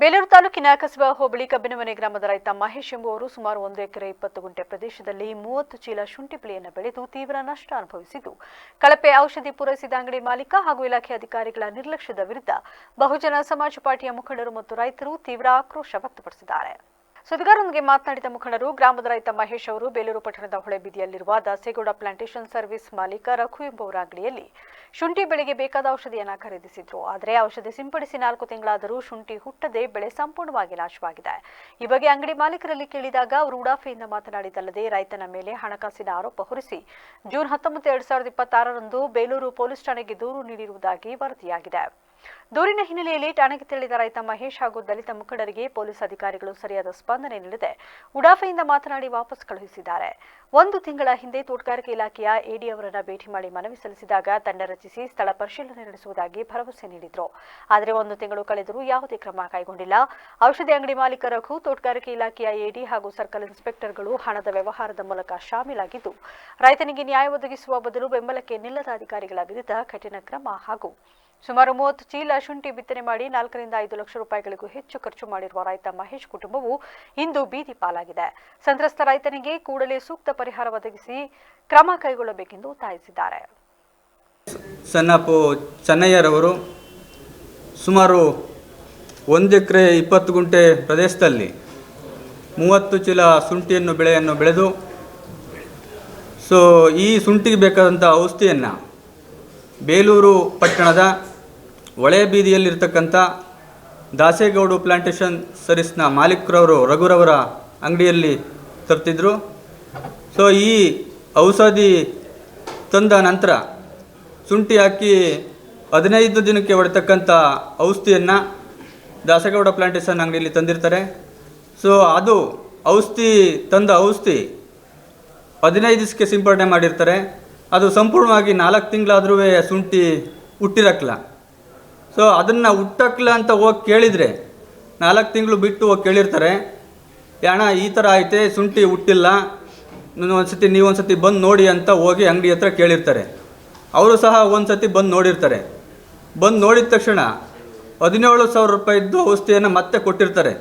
ಬೇಲೂರು ತಾಲೂಕಿನ ಕಸಬಾ ಹೋಬಳಿ ಕಬ್ಬಿನಮನೆ ಗ್ರಾಮದ ರೈತ ಮಹೇಶ್ ಎಂಬುವರು ಸುಮಾರು 1 ಎಕರೆ 20 ಗುಂಟೆ ಪ್ರದೇಶದಲ್ಲಿ 30 ಚೀಲ ಶುಂಠಿ ಬೆಳೆಯನ್ನು ಬೆಳೆದು ತೀವ್ರ ನಷ್ಟ ಅನುಭವಿಸಿದ್ದು, ಕಳಪೆ ಔಷಧಿ ಪೂರೈಸಿದ ಅಂಗಡಿ ಮಾಲೀಕ ಹಾಗೂ ಇಲಾಖೆ ಅಧಿಕಾರಿಗಳ ನಿರ್ಲಕ್ಷ್ಯದ ವಿರುದ್ಧ ಬಹುಜನ ಸಮಾಜ ಪಾರ್ಟಿಯ ಮುಖಂಡರು ಮತ್ತು ರೈತರು ತೀವ್ರ ಆಕ್ರೋಶ ವ್ಯಕ್ತಪಡಿಸಿದ್ದಾರೆ. ಸುದ್ದಿಗಾರರೊಂದಿಗೆ ಮಾತನಾಡಿದ ಮುಖಂಡರು, ಗ್ರಾಮದ ರೈತ ಮಹೇಶ್ ಅವರು ಬೇಲೂರು ಪಟ್ಟಣದ ಹೊಳೆಬೀದಿಯಲ್ಲಿರುವ ದಾಸೇಗೌಡ ಪ್ಲಾಂಟೇಶನ್ ಸರ್ವಿಸ್ ಮಾಲೀಕ ರಘು ಎಂಬುವರ ಅಂಗಡಿಯಲ್ಲಿ ಶುಂಠಿ ಬೆಳೆಗೆ ಬೇಕಾದ ಔಷಧಿಯನ್ನು ಖರೀದಿಸಿದ್ರು. ಆದರೆ ಔಷಧಿ ಸಿಂಪಡಿಸಿ 4 ತಿಂಗಳಾದರೂ ಶುಂಠಿ ಹುಟ್ಟದೆ ಬೆಳೆ ಸಂಪೂರ್ಣವಾಗಿ ನಾಶವಾಗಿದೆ. ಈ ಬಗ್ಗೆ ಅಂಗಡಿ ಮಾಲೀಕರಲ್ಲಿ ಕೇಳಿದಾಗ ಅವರು ಉಡಾಫೆಯಿಂದ ಮಾತನಾಡಿದಲ್ಲದೆ ರೈತನ ಮೇಲೆ ಹಣಕಾಸಿನ ಆರೋಪ ಹೊರಿಸಿ ಜೂನ್ 19, 2026ರಂದು ಬೇಲೂರು ಪೊಲೀಸ್ ಠಾಣೆಗೆ ದೂರು ನೀಡಿರುವುದಾಗಿ ವರದಿಯಾಗಿದೆ. ದೂರಿನ ಹಿನ್ನೆಲೆಯಲ್ಲಿ ಠಾಣೆಗೆ ತೆರಳಿದ ರೈತ ಮಹೇಶ್ ಹಾಗೂ ದಲಿತ ಮುಖಂಡರಿಗೆ ಪೊಲೀಸ್ ಅಧಿಕಾರಿಗಳು ಸರಿಯಾದ ಸ್ಪಂದನೆ ನೀಡದೆ ಉಡಾಫೆಯಿಂದ ಮಾತನಾಡಿ ವಾಪಸ್ ಕಳುಹಿಸಿದ್ದಾರೆ. 1 ತಿಂಗಳ ಹಿಂದೆ ತೋಟಗಾರಿಕೆ ಇಲಾಖೆಯ ಎಡಿ ಅವರನ್ನ ಭೇಟಿ ಮಾಡಿ ಮನವಿ ಸಲ್ಲಿಸಿದಾಗ ತಂಡ ರಚಿಸಿ ಸ್ಥಳ ಪರಿಶೀಲನೆ ನಡೆಸುವುದಾಗಿ ಭರವಸೆ ನೀಡಿದ್ರು. ಆದರೆ 1 ತಿಂಗಳು ಕಳೆದರೂ ಯಾವುದೇ ಕ್ರಮ ಕೈಗೊಂಡಿಲ್ಲ. ಔಷಧಿ ಅಂಗಡಿ ಮಾಲೀಕ ರಘು, ತೋಟಗಾರಿಕೆ ಇಲಾಖೆಯ ಎಡಿ ಹಾಗೂ ಸರ್ಕಲ್ ಇನ್ಸ್ಪೆಕ್ಟರ್ಗಳು ಹಣದ ವ್ಯವಹಾರದ ಮೂಲಕ ಶಾಮೀಲಾಗಿದ್ದು, ರೈತನಿಗೆ ನ್ಯಾಯ ಒದಗಿಸುವ ಬದಲು ಬೆಂಬಲಕ್ಕೆ ನಿಲ್ಲದ ಅಧಿಕಾರಿಗಳ ವಿರುದ್ಧ ಕಠಿಣ ಕ್ರಮ ಹಾಗೂ ಸುಮಾರು 30 ಚೀಲ ಶುಂಠಿ ಬಿತ್ತನೆ ಮಾಡಿ 4 ರಿಂದ 5 ಲಕ್ಷ ರೂಪಾಯಿಗಳಿಗೂ ಹೆಚ್ಚು ಖರ್ಚು ಮಾಡಿರುವ ರೈತ ಮಹೇಶ್ ಕುಟುಂಬವು ಇಂದು ಬೀದಿ ಪಾಲಾಗಿದೆ. ಸಂತ್ರಸ್ತ ರೈತನಿಗೆ ಕೂಡಲೇ ಸೂಕ್ತ ಪರಿಹಾರ ಒದಗಿಸಿ ಕ್ರಮ ಕೈಗೊಳ್ಳಬೇಕೆಂದು ಒತ್ತಾಯಿಸಿದ್ದಾರೆ. ಸನ್ನಪು ಚೆನ್ನಯ್ಯರವರು ಸುಮಾರು 1 ಎಕರೆ 20 ಗುಂಟೆ ಪ್ರದೇಶದಲ್ಲಿ 30 ಚೀಲ ಶುಂಠಿಯನ್ನು ಬೆಳೆದು ಈ ಶುಂಠಿಗೆ ಬೇಕಾದಂಥ ಔಷಧಿಯನ್ನು ಬೇಲೂರು ಪಟ್ಟಣದ ಹೊಳೆಬೀದಿಯಲ್ಲಿರ್ತಕ್ಕಂಥ ದಾಸೇಗೌಡ ಪ್ಲಾಂಟೇಶನ್ ಸರ್ವಿಸ್ನ ಮಾಲೀಕರವರು ರಘುರವರ ಅಂಗಡಿಯಲ್ಲಿ ತರ್ತಿದ್ರು. ಈ ಔಷಧಿ ತಂದ ನಂತರ ಶುಂಠಿ ಹಾಕಿ 15 ದಿನಕ್ಕೆ ಹೊಡೆತಕ್ಕಂಥ ಔಷಧಿಯನ್ನು ದಾಸೇಗೌಡ ಪ್ಲಾಂಟೇಶನ್ ಅಂಗಡಿಯಲ್ಲಿ ತಂದಿರ್ತಾರೆ. ಅದು ಔಷಧಿ 15 ದಿವಸಕ್ಕೆ ಸಿಂಪಡಣೆ ಮಾಡಿರ್ತಾರೆ. ಅದು ಸಂಪೂರ್ಣವಾಗಿ 4 ತಿಂಗಳಾದರೂ ಶುಂಠಿ ಹುಟ್ಟಿರಕ್ಕಲ್ಲ. ಅದನ್ನು ಹುಟ್ಟಕ್ಕಲ್ಲ ಅಂತ ಹೋಗಿ ಕೇಳಿದರೆ 4 ತಿಂಗಳು ಬಿಟ್ಟು ಹೋಗಿ ಕೇಳಿರ್ತಾರೆ, ಅಣ್ಣ ಈ ಥರ ಐತೆ, ಶುಂಠಿ ಹುಟ್ಟಿಲ್ಲ, ನೀವು ಒಂದು ಸತಿ ಬಂದು ನೋಡಿ ಅಂತ ಹೋಗಿ ಅಂಗಡಿ ಹತ್ರ ಕೇಳಿರ್ತಾರೆ. ಅವರು ಸಹ ಒಂದು ಸತಿ ಬಂದು ನೋಡಿರ್ತಾರೆ. ಬಂದು ನೋಡಿದ ತಕ್ಷಣ 17,000 ರೂಪಾಯಿದ್ದು ಔಷಧಿಯನ್ನು ಮತ್ತೆ ಕೊಟ್ಟಿರ್ತಾರೆ.